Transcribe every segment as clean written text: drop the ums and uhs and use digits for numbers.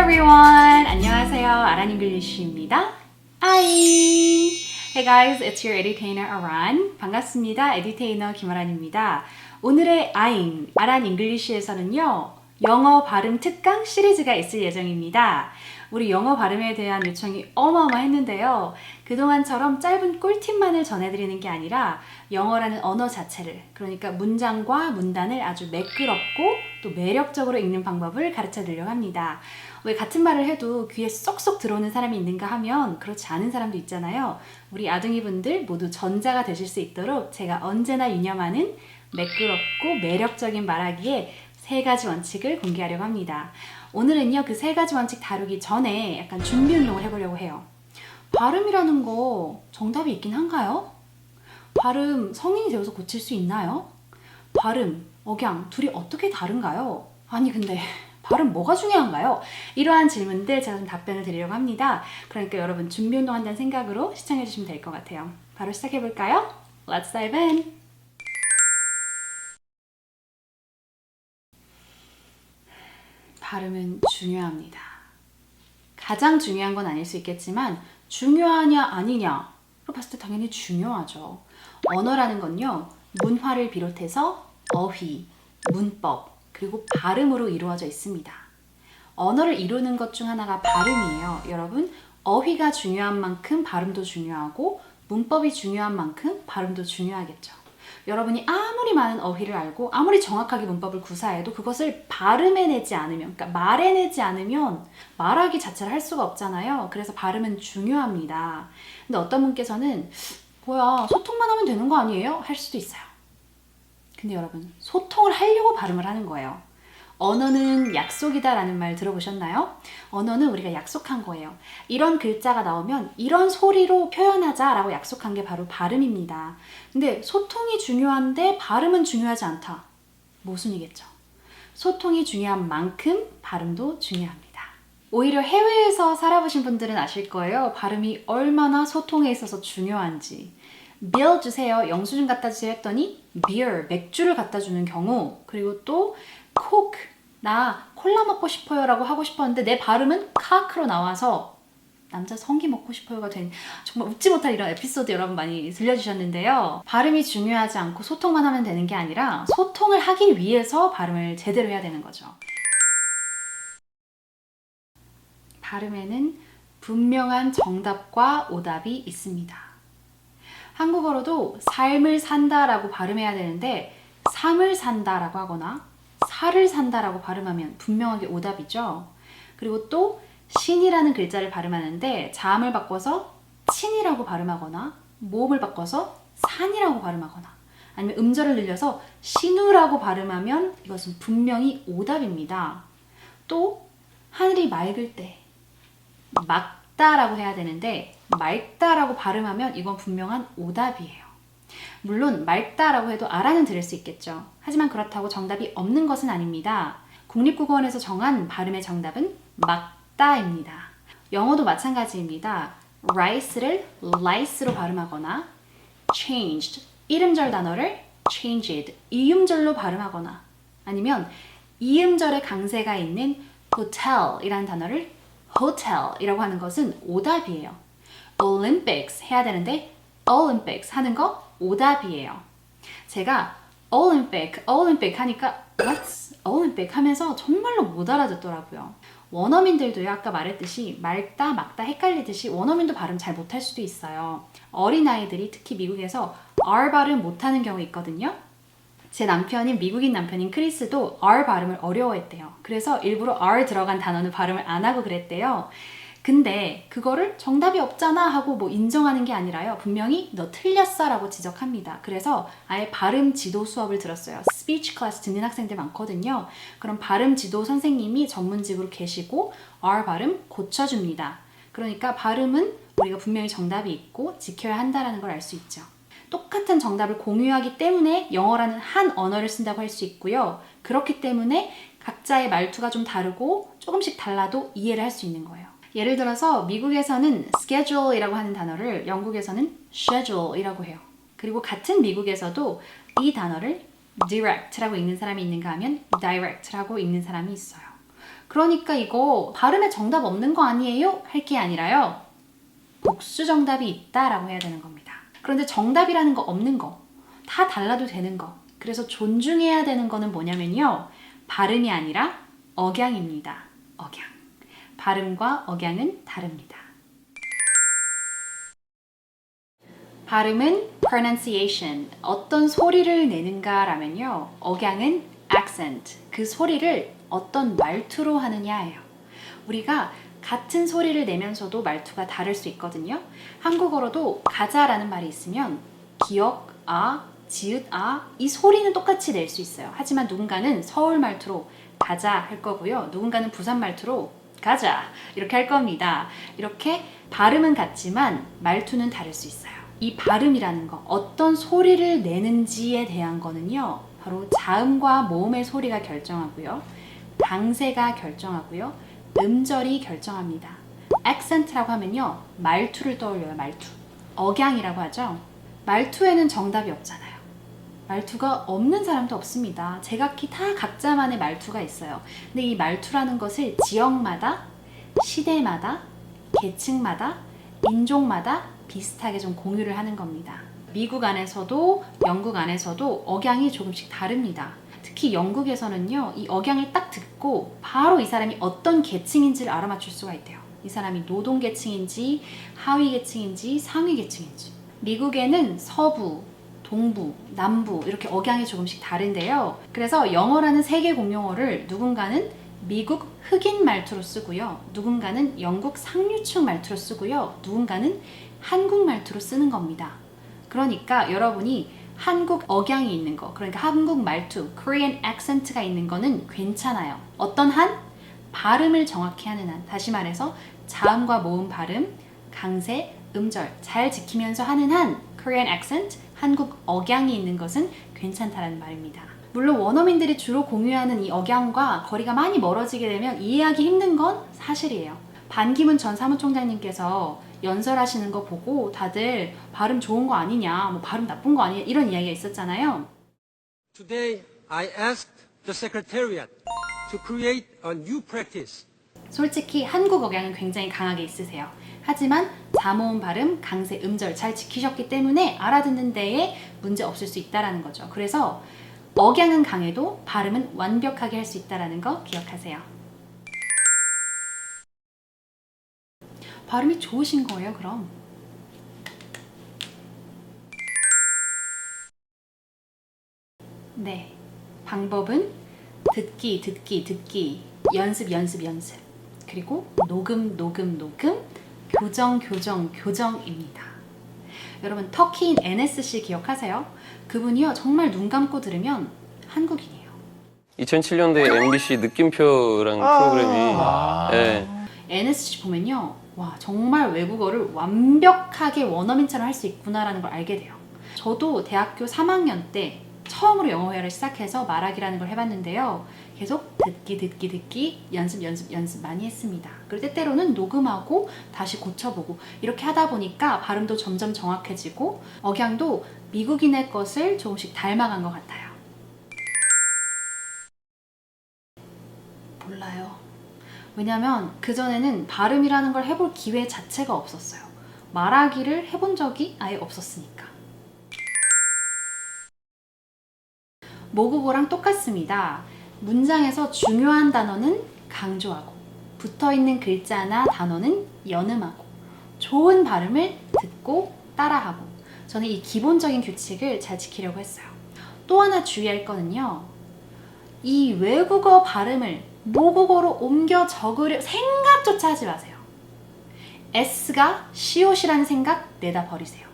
everyone! 안녕하세요. 아란 잉글리쉬입니다. Hi! Hey guys, it's your edutainer Aran. 반갑습니다. 에듀테이너 김아란입니다. 오늘의 아란 잉글리쉬에서는요. 영어 발음 특강 시리즈가 있을 예정입니다. 우리 영어 발음에 대한 요청이 어마어마했는데요. 그동안처럼 짧은 꿀팁만을 전해드리는 게 아니라 영어라는 언어 자체를, 그러니까 문장과 문단을 아주 매끄럽고 또 매력적으로 읽는 방법을 가르쳐 드리려고 합니다. 왜 같은 말을 해도 귀에 쏙쏙 들어오는 사람이 있는가 하면 그렇지 않은 사람도 있잖아요. 우리 아둥이 분들 모두 전자가 되실 수 있도록 제가 언제나 유념하는 매끄럽고 매력적인 말하기에 3가지 원칙을 공개하려고 합니다. 오늘은요, 그 3가지 원칙 다루기 전에 약간 준비 운동을 해보려고 해요. 발음이라는 거 정답이 있긴 한가요? 발음 성인이 되어서 고칠 수 있나요? 발음, 억양 둘이 어떻게 다른가요? 아니 근데 발음 뭐가 중요한가요? 이러한 질문들 제가 좀 답변을 드리려고 합니다. 그러니까 여러분 준비 운동 한다는 생각으로 시청해 주시면 될 것 같아요. 바로 시작해 볼까요? Let's dive in! 발음은 중요합니다. 가장 중요한 건 아닐 수 있겠지만 중요하냐 아니냐로 봤을 때 당연히 중요하죠. 언어라는 건요. 문화를 비롯해서 어휘, 문법, 그리고 발음으로 이루어져 있습니다. 언어를 이루는 것 중 하나가 발음이에요. 여러분, 어휘가 중요한 만큼 발음도 중요하고 문법이 중요한 만큼 발음도 중요하겠죠. 여러분이 아무리 많은 어휘를 알고 아무리 정확하게 문법을 구사해도 그것을 발음해내지 않으면, 그러니까 말해내지 않으면 말하기 자체를 할 수가 없잖아요. 그래서 발음은 중요합니다. 근데 어떤 분께서는 뭐야, 소통만 하면 되는 거 아니에요? 할 수도 있어요. 근데 여러분, 소통을 하려고 발음을 하는 거예요. 언어는 약속이다 라는 말 들어보셨나요? 언어는 우리가 약속한 거예요. 이런 글자가 나오면 이런 소리로 표현하자 라고 약속한 게 바로 발음입니다. 근데 소통이 중요한데 발음은 중요하지 않다. 모순이겠죠. 소통이 중요한 만큼 발음도 중요합니다. 오히려 해외에서 살아보신 분들은 아실 거예요. 발음이 얼마나 소통에 있어서 중요한지. bill 주세요, 영수증 갖다 주세요 했더니 beer, 맥주를 갖다 주는 경우, 그리고 또 coke, 나 콜라 먹고 싶어요 라고 하고 싶었는데 내 발음은 cock로 나와서 남자 성기 먹고 싶어요가 된, 정말 웃지 못할 이런 에피소드 여러분 많이 들려주셨는데요. 발음이 중요하지 않고 소통만 하면 되는 게 아니라 소통을 하기 위해서 발음을 제대로 해야 되는 거죠. 발음에는 분명한 정답과 오답이 있습니다. 한국어로도 삶을 산다라고 발음해야 되는데 삶을 산다라고 하거나 살을 산다라고 발음하면 분명하게 오답이죠. 그리고 또 신이라는 글자를 발음하는데 자음을 바꿔서 친이라고 발음하거나 모음을 바꿔서 산이라고 발음하거나 아니면 음절을 늘려서 신우라고 발음하면 이것은 분명히 오답입니다. 또 하늘이 맑을 때 맑다라고 해야 되는데 맑다라고 발음하면 이건 분명한 오답이에요. 물론 맑다라고 해도 아라는 들을 수 있겠죠. 하지만 그렇다고 정답이 없는 것은 아닙니다. 국립국어원에서 정한 발음의 정답은 막다입니다. 영어도 마찬가지입니다. rice를 lice로 발음하거나 changed, 이름절 단어를 changed, 이음절로 발음하거나 아니면 이음절에 강세가 있는 hotel이라는 단어를 hotel이라고 하는 것은 오답이에요. Olympics 해야 되는데 Olympics 하는 거 오답이에요. 제가 Olympic 하니까 What's Olympic 하면서 정말로 못 알아듣더라고요. 원어민들도요, 아까 말했듯이 맑다, 막다 헷갈리듯이 원어민도 발음 잘 못할 수도 있어요. 어린아이들이 특히 미국에서 R 발음 못하는 경우 있거든요. 제 남편인 미국인 남편인 크리스도 R 발음을 어려워했대요. 그래서 일부러 R 들어간 단어는 발음을 안 하고 그랬대요. 근데 그거를 정답이 없잖아 하고 뭐 인정하는 게 아니라요. 분명히 너 틀렸어 라고 지적합니다. 그래서 아예 발음 지도 수업을 들었어요. 스피치 클래스 듣는 학생들 많거든요. 그럼 발음 지도 선생님이 전문직으로 계시고 R 발음 고쳐줍니다. 그러니까 발음은 우리가 분명히 정답이 있고 지켜야 한다는 걸 알 수 있죠. 똑같은 정답을 공유하기 때문에 영어라는 한 언어를 쓴다고 할 수 있고요. 그렇기 때문에 각자의 말투가 좀 다르고 조금씩 달라도 이해를 할 수 있는 거예요. 예를 들어서 미국에서는 schedule이라고 하는 단어를 영국에서는 schedule이라고 해요. 그리고 같은 미국에서도 이 단어를 direct라고 읽는 사람이 있는가 하면 direct라고 읽는 사람이 있어요. 그러니까 이거 발음에 정답 없는 거 아니에요? 할 게 아니라요. 복수 정답이 있다라고 해야 되는 겁니다. 그런데 정답이라는 거 없는 거, 다 달라도 되는 거. 그래서 존중해야 되는 거는 뭐냐면요. 발음이 아니라 억양입니다. 억양. 발음과 억양은 다릅니다. 발음은 pronunciation, 어떤 소리를 내는가라면요. 억양은 accent, 그 소리를 어떤 말투로 하느냐예요. 우리가 같은 소리를 내면서도 말투가 다를 수 있거든요. 한국어로도 가자라는 말이 있으면 기역, 아, 지읒, 아, 이 소리는 똑같이 낼 수 있어요. 하지만 누군가는 서울 말투로 가자 할 거고요. 누군가는 부산 말투로 가자 이렇게 할 겁니다. 이렇게 발음은 같지만 말투는 다를 수 있어요. 이 발음이라는 거, 어떤 소리를 내는지에 대한 거는요. 바로 자음과 모음의 소리가 결정하고요. 강세가 결정하고요. 음절이 결정합니다. 액센트라고 하면요. 말투를 떠올려요. 말투. 억양이라고 하죠. 말투에는 정답이 없잖아요. 말투가 없는 사람도 없습니다. 제각기 다 각자만의 말투가 있어요. 근데 이 말투라는 것을 지역마다, 시대마다, 계층마다, 인종마다 비슷하게 좀 공유를 하는 겁니다. 미국 안에서도 영국 안에서도 억양이 조금씩 다릅니다. 특히 영국에서는요, 이 억양을 딱 듣고 바로 이 사람이 어떤 계층인지를 알아맞힐 수가 있대요. 이 사람이 노동 계층인지, 하위 계층인지, 상위 계층인지. 미국에는 서부, 동부, 남부 이렇게 억양이 조금씩 다른데요. 그래서 영어라는 세계 공용어를 누군가는 미국 흑인 말투로 쓰고요. 누군가는 영국 상류층 말투로 쓰고요. 누군가는 한국 말투로 쓰는 겁니다. 그러니까 여러분이 한국 억양이 있는 거, 그러니까 한국 말투, Korean accent가 있는 거는 괜찮아요. 어떤 한? 발음을 정확히 하는 한. 다시 말해서 자음과 모음 발음, 강세, 음절 잘 지키면서 하는 한 Korean accent, 한국 억양이 있는 것은 괜찮다라는 말입니다. 물론 원어민들이 주로 공유하는 이 억양과 거리가 많이 멀어지게 되면 이해하기 힘든 건 사실이에요. 반기문 전 사무총장님께서 연설하시는 거 보고 다들 발음 좋은 거 아니냐, 뭐 발음 나쁜 거 아니냐 이런 이야기가 있었잖아요. Today, I asked the Secretariat to create a new practice. 솔직히 한국 억양은 굉장히 강하게 있으세요. 하지만 자모음 발음, 강세, 음절 잘 지키셨기 때문에 알아듣는 데에 문제 없을 수 있다는 거죠. 그래서 억양은 강해도 발음은 완벽하게 할 수 있다는 거 기억하세요. 발음이 좋으신 거예요, 그럼? 네, 방법은 듣기, 듣기, 듣기, 연습, 연습, 연습, 그리고 녹음, 녹음, 녹음, 교정, 교정, 교정입니다. 여러분, 터키인 NSC 기억하세요? 그분이요, 정말 눈 감고 들으면 한국인이에요. 2007년도에 MBC 느낌표라는 프로그램이 네. NSC 보면요, 와, 정말 외국어를 완벽하게 원어민처럼 할 수 있구나라는 걸 알게 돼요. 저도 대학교 3학년 때 처음으로 영어 회화를 시작해서 말하기라는 걸 해봤는데요. 계속 듣기, 듣기, 듣기, 연습, 연습, 연습 많이 했습니다. 그리고 때때로는 녹음하고 다시 고쳐보고 이렇게 하다 보니까 발음도 점점 정확해지고 억양도 미국인의 것을 조금씩 닮아간 것 같아요. 몰라요. 왜냐면 그전에는 발음이라는 걸 해볼 기회 자체가 없었어요. 말하기를 해본 적이 아예 없었으니까. 모국어랑 똑같습니다. 문장에서 중요한 단어는 강조하고 붙어있는 글자나 단어는 연음하고 좋은 발음을 듣고 따라하고 저는 이 기본적인 규칙을 잘 지키려고 했어요. 또 하나 주의할 거는요. 이 외국어 발음을 모국어로 옮겨 적으려 생각조차 하지 마세요. S가 시옷이라는 생각 내다 버리세요.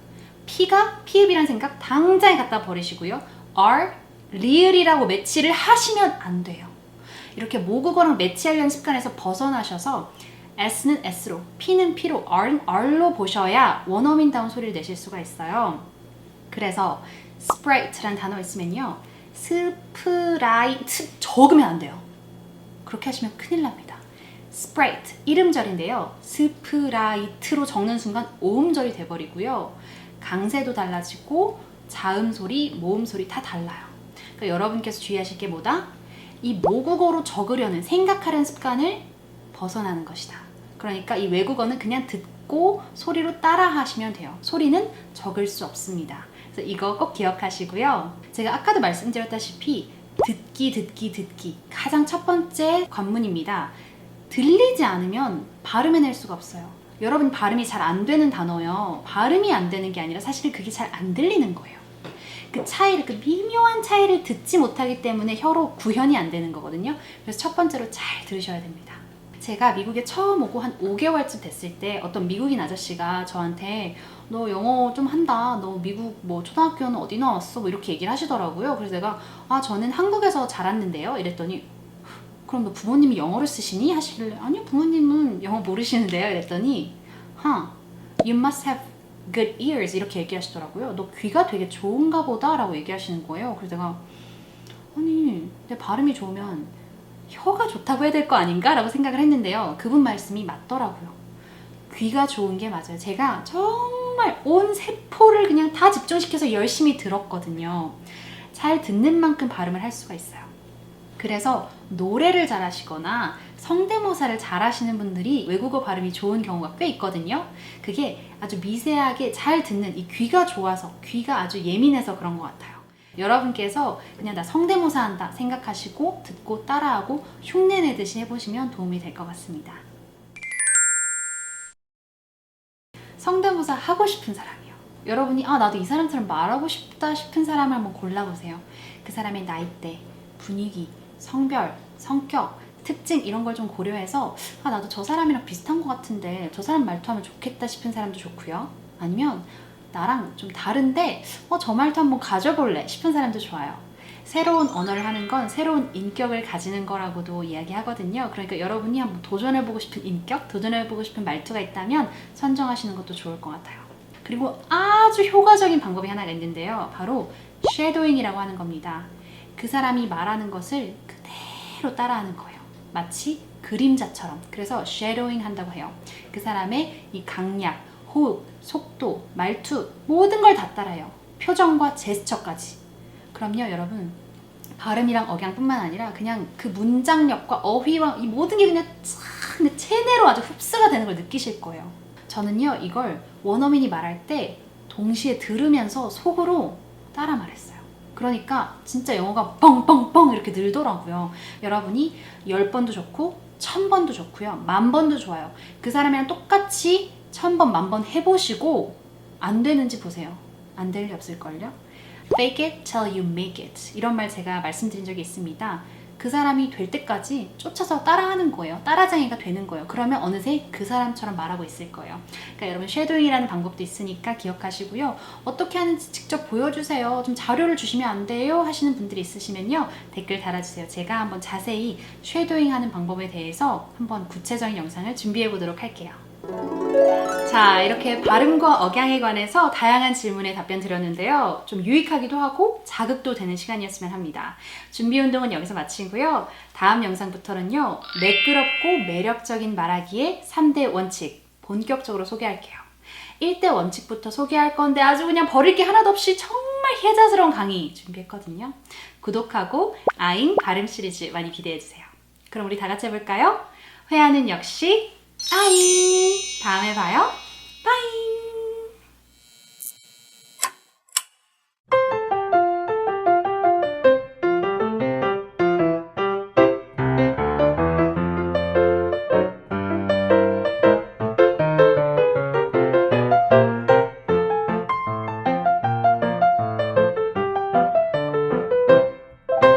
P가 피읍이라는 생각 당장에 갖다 버리시고요. R, 리을이라고 매치를 하시면 안 돼요. 이렇게 모국어랑 매치하려는 습관에서 벗어나셔서 S는 S로, P는 P로, R는 R로 보셔야 원어민다운 소리를 내실 수가 있어요. 그래서 sprite라는 단어 있으면요. 스프라이트 적으면 안 돼요. 그렇게 하시면 큰일 납니다. sprite, 이름절인데요. 스프라이트로 적는 순간 오음절이 돼버리고요. 강세도 달라지고 자음 소리, 모음 소리 다 달라요. 그러니까 여러분께서 주의하실 게 뭐다? 이 모국어로 적으려는 생각하려는 습관을 벗어나는 것이다. 그러니까 이 외국어는 그냥 듣고 소리로 따라 하시면 돼요. 소리는 적을 수 없습니다. 그래서 이거 꼭 기억하시고요. 제가 아까도 말씀드렸다시피 듣기 가장 첫 번째 관문입니다. 들리지 않으면 발음해낼 수가 없어요. 여러분 발음이 잘 안 되는 단어요. 발음이 안 되는 게 아니라 사실은 그게 잘 안 들리는 거예요. 그 차이를, 그 미묘한 차이를 듣지 못하기 때문에 혀로 구현이 안 되는 거거든요. 그래서 첫 번째로 잘 들으셔야 됩니다. 제가 미국에 처음 오고 한 5개월쯤 됐을 때 어떤 미국인 아저씨가 저한테 너 영어 좀 한다. 너 미국 뭐 초등학교는 어디 나왔어? 뭐 이렇게 얘기를 하시더라고요. 그래서 내가 저는 한국에서 자랐는데요. 이랬더니 그럼 너 부모님이 영어를 쓰시니? 하시길래 아니요, 부모님은 영어 모르시는데요. 이랬더니 You must have good ears 이렇게 얘기하시더라고요. 너 귀가 되게 좋은가 보다 라고 얘기하시는 거예요. 그래서 내가 아니 내 발음이 좋으면 혀가 좋다고 해야 될 거 아닌가? 라고 생각을 했는데요. 그분 말씀이 맞더라고요. 귀가 좋은 게 맞아요. 제가 정말 온 세포를 그냥 다 집중시켜서 열심히 들었거든요. 잘 듣는 만큼 발음을 할 수가 있어요. 그래서 노래를 잘하시거나 성대모사를 잘하시는 분들이 외국어 발음이 좋은 경우가 꽤 있거든요. 그게 아주 미세하게 잘 듣는 이 귀가 좋아서, 귀가 아주 예민해서 그런 것 같아요. 여러분께서 그냥 나 성대모사 한다 생각하시고 듣고 따라하고 흉내내듯이 해보시면 도움이 될 것 같습니다. 성대모사 하고 싶은 사람이요. 여러분이 나도 이 사람처럼 말하고 싶다 싶은 사람을 한번 골라보세요. 그 사람의 나이대, 분위기, 성별, 성격, 특징 이런 걸 좀 고려해서 나도 저 사람이랑 비슷한 것 같은데 저 사람 말투하면 좋겠다 싶은 사람도 좋고요. 아니면 나랑 좀 다른데 저 말투 한번 가져볼래 싶은 사람도 좋아요. 새로운 언어를 하는 건 새로운 인격을 가지는 거라고도 이야기하거든요. 그러니까 여러분이 한번 도전해보고 싶은 인격, 도전해보고 싶은 말투가 있다면 선정하시는 것도 좋을 것 같아요. 그리고 아주 효과적인 방법이 하나가 있는데요. 바로 쉐도잉이라고 하는 겁니다. 그 사람이 말하는 것을 그대로 따라하는 거예요. 마치 그림자처럼. 그래서 쉐도잉 한다고 해요. 그 사람의 이 강약, 호흡, 속도, 말투 모든 걸 다 따라해요. 표정과 제스처까지. 그럼요 여러분 발음이랑 억양뿐만 아니라 그냥 그 문장력과 어휘와 이 모든 게 그냥 참 체내로 아주 흡수가 되는 걸 느끼실 거예요. 저는요 이걸 원어민이 말할 때 동시에 들으면서 속으로 따라 말했어요. 그러니까 진짜 영어가 뻥뻥뻥 이렇게 늘더라고요. 여러분이 10번도 좋고 1000번도 좋고요. 10,000번도 좋아요. 그 사람이랑 똑같이 1000번, 10,000번 해보시고 안 되는지 보세요. 안 될 리 없을걸요? Fake it till you make it. 이런 말 제가 말씀드린 적이 있습니다. 그 사람이 될 때까지 쫓아서 따라하는 거예요. 따라장이가 되는 거예요. 그러면 어느새 그 사람처럼 말하고 있을 거예요. 그러니까 여러분 쉐도잉이라는 방법도 있으니까 기억하시고요. 어떻게 하는지 직접 보여주세요. 좀 자료를 주시면 안 돼요? 하시는 분들이 있으시면요. 댓글 달아주세요. 제가 한번 자세히 쉐도잉 하는 방법에 대해서 한번 구체적인 영상을 준비해 보도록 할게요. 자, 이렇게 발음과 억양에 관해서 다양한 질문에 답변 드렸는데요. 좀 유익하기도 하고 자극도 되는 시간이었으면 합니다. 준비 운동은 여기서 마치고요. 다음 영상부터는요. 매끄럽고 매력적인 말하기의 3대 원칙 본격적으로 소개할게요. 1대 원칙부터 소개할 건데 아주 그냥 버릴 게 하나도 없이 정말 혜자스러운 강의 준비했거든요. 구독하고 아잉 발음 시리즈 많이 기대해주세요. 그럼 우리 다 같이 해볼까요? 회화는 역시 아잉! 다음에 봐요.